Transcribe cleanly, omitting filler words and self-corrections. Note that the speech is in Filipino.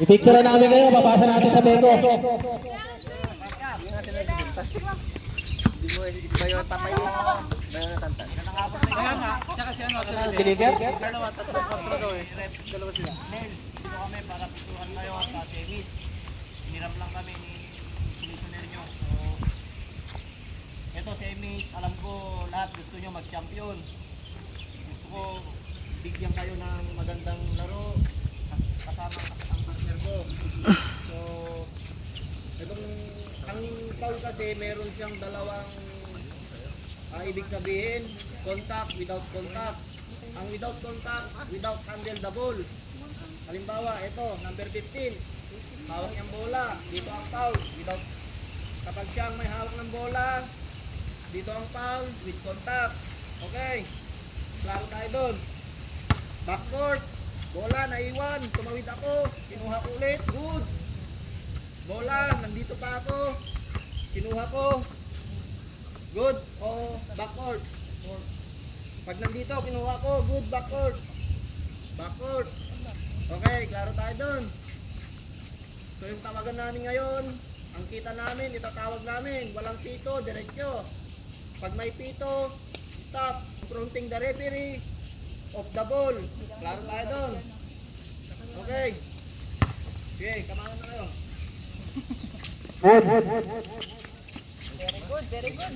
I-picture namin kayo, papasa natin sa Beko. Siliger? Dalawa, tatlo, patro daw eh. Dalawa sila. Nel, dito kami para pituhan kayo sa semis. Hiniram lang kami ni commissioner nyo. So, eto semis, alam ko lahat gusto nyo mag-champion. Gusto ko bigyan kayo ng magandang laro kasama ang partner ko. So, itong ang foul kasi meron siyang dalawang ibig sabihin, contact, without contact. Ang without contact, without handle the ball. Halimbawa, ito, number 15. Hawak niyang bola, dito ang foul. Without, kapag siyang may hawak ng bola, dito ang foul, with contact. Okay, klaro tayo doon. Backcourt, bola, naiwan, tumawid ako, kinuha ko ulit, good. Bola, nandito pa ako, kinuha ko, good. O backcourt. Pag nandito, kinuha ko, good, backcourt. Backcourt. Okay, klaro tayo dun. So yung tawagan namin ngayon, ang kita namin, itatawag namin, walang pito, diretsyo. Pag may pito, stop, confronting the referee, off the ball. Klaro tayo dun. Okay. Okay, kamahan na kayo. Good. Very good, very good.